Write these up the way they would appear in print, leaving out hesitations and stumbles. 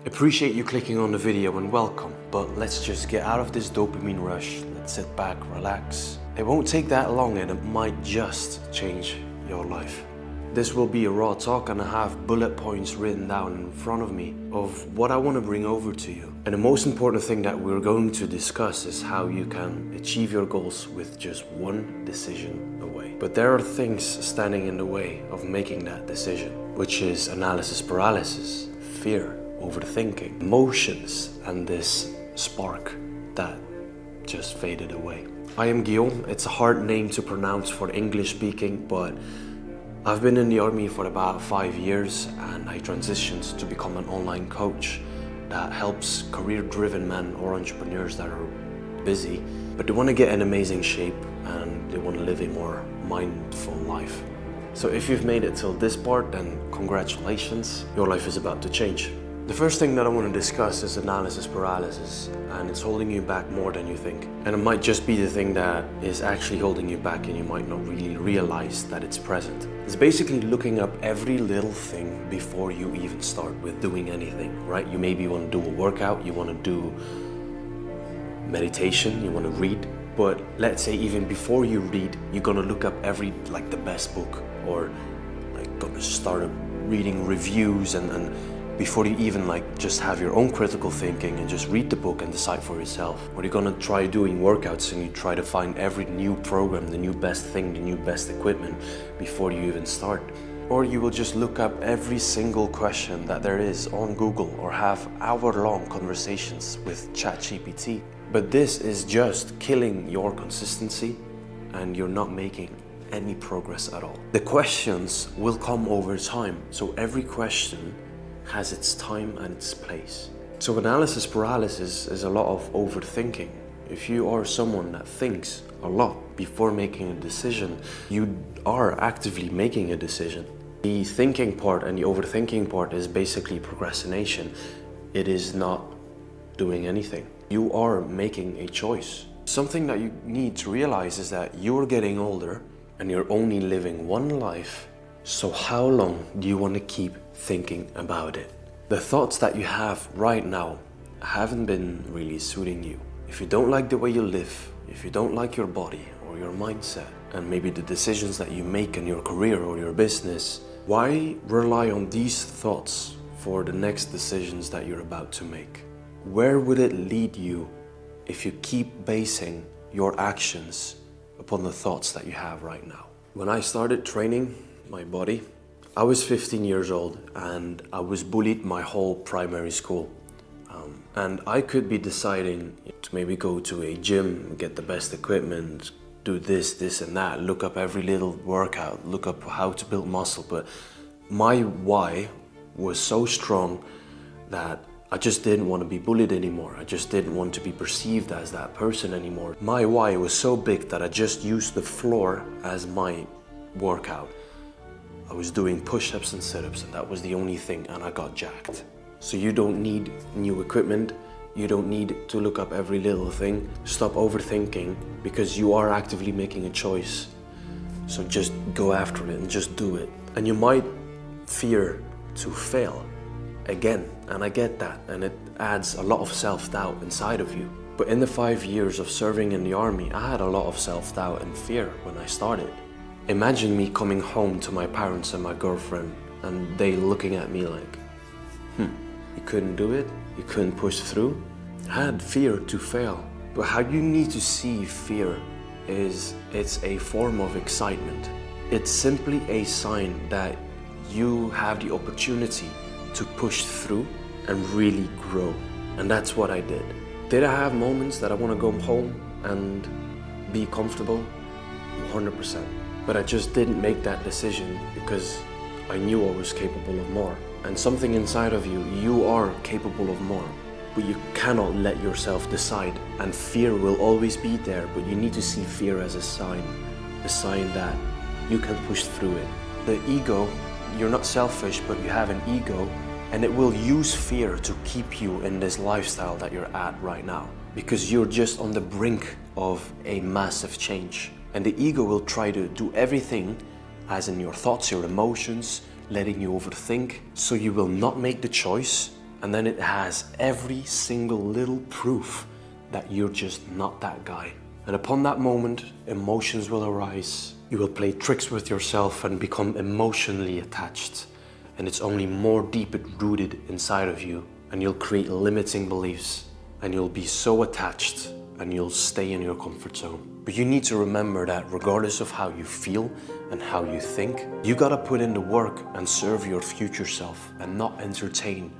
Appreciate you clicking on the video and welcome, but let's just get out of this dopamine rush. Let's sit back, relax. It won't take that long and it might just change your life. This will be a raw talk and I have bullet points written down in front of me of what I want to bring over to you. And the most important thing that we're going to discuss is how you can achieve your goals with just one decision away. But there are things standing in the way of making that decision, which is analysis paralysis, fear, overthinking, emotions, and this spark that just faded away. I am Guillaume. It's a hard name to pronounce for English speaking, but I've been in the army for about 5 years and I transitioned to become an online coach that helps career-driven men or entrepreneurs that are busy, but they want to get in amazing shape and they want to live a more mindful life. So if you've made it till this part, then congratulations, your life is about to change. The first thing that I want to discuss is analysis paralysis, and it's holding you back more than you think. And it might just be the thing that is actually holding you back and you might not really realize that it's present. It's basically looking up every little thing before you even start with doing anything, right? You maybe want to do a workout, you want to do meditation, you want to read, but let's say even before you read, you're gonna look up the best book, or gonna start reading reviews and before you even just have your own critical thinking and just read the book and decide for yourself. Or you're gonna try doing workouts and you try to find every new program, the new best thing, the new best equipment before you even start. Or you will just look up every single question that there is on Google or have hour-long conversations with ChatGPT. But this is just killing your consistency and you're not making any progress at all. The questions will come over time, so every question has its time and its place. So analysis paralysis is a lot of overthinking. If you are someone that thinks a lot before making a decision, you are actively making a decision. The thinking part and the overthinking part is basically procrastination. It is not doing anything. You are making a choice. Something that you need to realize is that you're getting older and you're only living one life. So how long do you want to keep thinking about it? The thoughts that you have right now haven't been really suiting you. If you don't like the way you live, if you don't like your body or your mindset, and maybe the decisions that you make in your career or your business, why rely on these thoughts for the next decisions that you're about to make? Where would it lead you if you keep basing your actions upon the thoughts that you have right now? When I started training my body, I was 15 years old and I was bullied my whole primary school. And I could be deciding to maybe go to a gym, get the best equipment, do this and that, look up every little workout, look up how to build muscle. But my why was so strong that I just didn't want to be bullied anymore. I just didn't want to be perceived as that person anymore. My why was so big that I just used the floor as my workout. I was doing push-ups and sit-ups and that was the only thing, and I got jacked. So you don't need new equipment, you don't need to look up every little thing. Stop overthinking because you are actively making a choice. So just go after it and just do it. And you might fear to fail again, and I get that, and it adds a lot of self-doubt inside of you. But in the 5 years of serving in the army, I had a lot of self-doubt and fear when I started. Imagine me coming home to my parents and my girlfriend and they looking at me like, you couldn't do it? You couldn't push through? I had fear to fail. But how you need to see fear is it's a form of excitement. It's simply a sign that you have the opportunity to push through and really grow. And that's what I did. Did I have moments that I want to go home and be comfortable? 100%. But I just didn't make that decision because I knew I was capable of more. And something inside of you, you are capable of more. But you cannot let yourself decide. And fear will always be there, but you need to see fear as a sign that you can push through it. The ego, you're not selfish, but you have an ego, and it will use fear to keep you in this lifestyle that you're at right now. Because you're just on the brink of a massive change. And the ego will try to do everything, as in your thoughts, your emotions, letting you overthink, so you will not make the choice And then it has every single little proof that you're just not that guy. And upon that moment, emotions will arise. You will play tricks with yourself and become emotionally attached. And it's only more deeply rooted inside of you. And you'll create limiting beliefs. And you'll be so attached and you'll stay in your comfort zone. But you need to remember that regardless of how you feel and how you think, you gotta put in the work and serve your future self and not entertain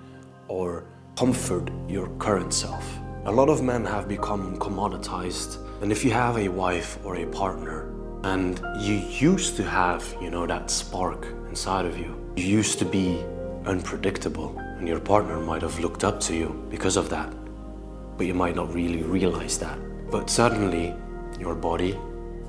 or comfort your current self. A lot of men have become commoditized. And if you have a wife or a partner and you used to have, that spark inside of you, you used to be unpredictable and your partner might have looked up to you because of that. But you might not really realize that. But suddenly, your body,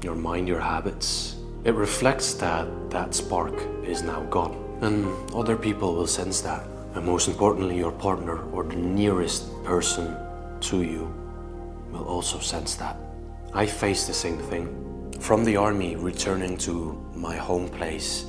your mind, your habits, it reflects that that spark is now gone. And other people will sense that. And most importantly, your partner or the nearest person to you will also sense that. I faced the same thing. From the army, returning to my home place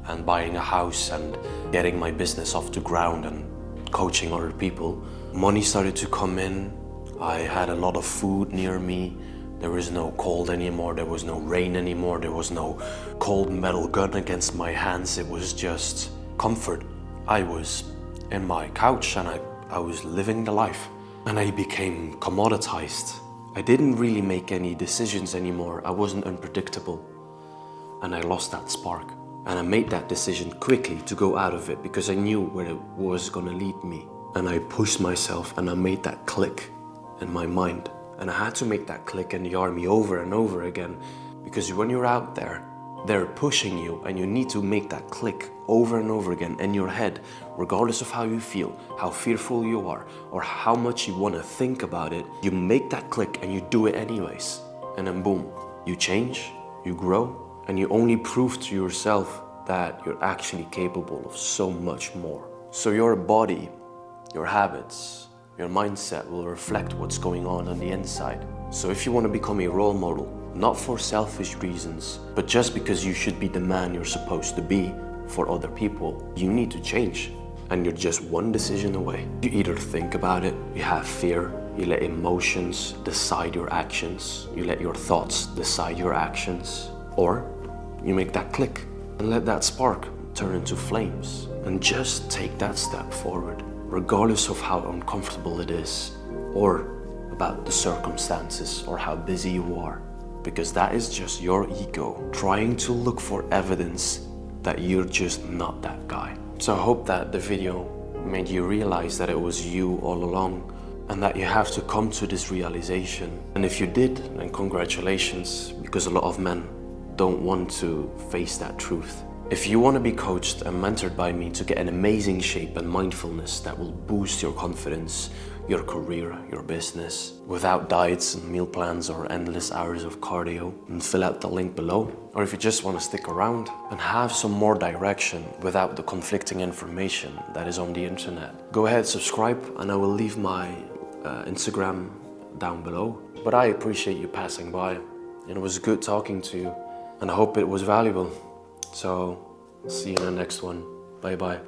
and buying a house and getting my business off the ground and coaching other people, money started to come in. I had a lot of food near me. There was no cold anymore. There was no rain anymore. There was no cold metal gun against my hands. It was just comfort. I was in my couch and I was living the life. And I became commoditized. I didn't really make any decisions anymore. I wasn't unpredictable. And I lost that spark. And I made that decision quickly to go out of it because I knew where it was gonna lead me. And I pushed myself and I made that click in my mind. And I had to make that click in the army over and over again because when you're out there, they're pushing you and you need to make that click over and over again in your head, regardless of how you feel, how fearful you are, or how much you want to think about it. You make that click and you do it anyways. And then boom, you change, you grow, and you only prove to yourself that you're actually capable of so much more. So your body, your habits, your mindset will reflect what's going on the inside. So if you want to become a role model, not for selfish reasons, but just because you should be the man you're supposed to be for other people, you need to change. And you're just one decision away. You either think about it, you have fear, you let emotions decide your actions, you let your thoughts decide your actions, or you make that click and let that spark turn into flames and just take that step forward. Regardless of how uncomfortable it is, or about the circumstances, or how busy you are, because that is just your ego trying to look for evidence that you're just not that guy. So I hope that the video made you realize that it was you all along, and that you have to come to this realization. And if you did, then congratulations, because a lot of men don't want to face that truth. If you want to be coached and mentored by me to get an amazing shape and mindfulness that will boost your confidence, your career, your business, without diets and meal plans or endless hours of cardio, then fill out the link below. Or if you just want to stick around and have some more direction without the conflicting information that is on the internet, go ahead, subscribe, and I will leave my Instagram down below. But I appreciate you passing by, and it was good talking to you, and I hope it was valuable. So, see you in the next one. Bye bye.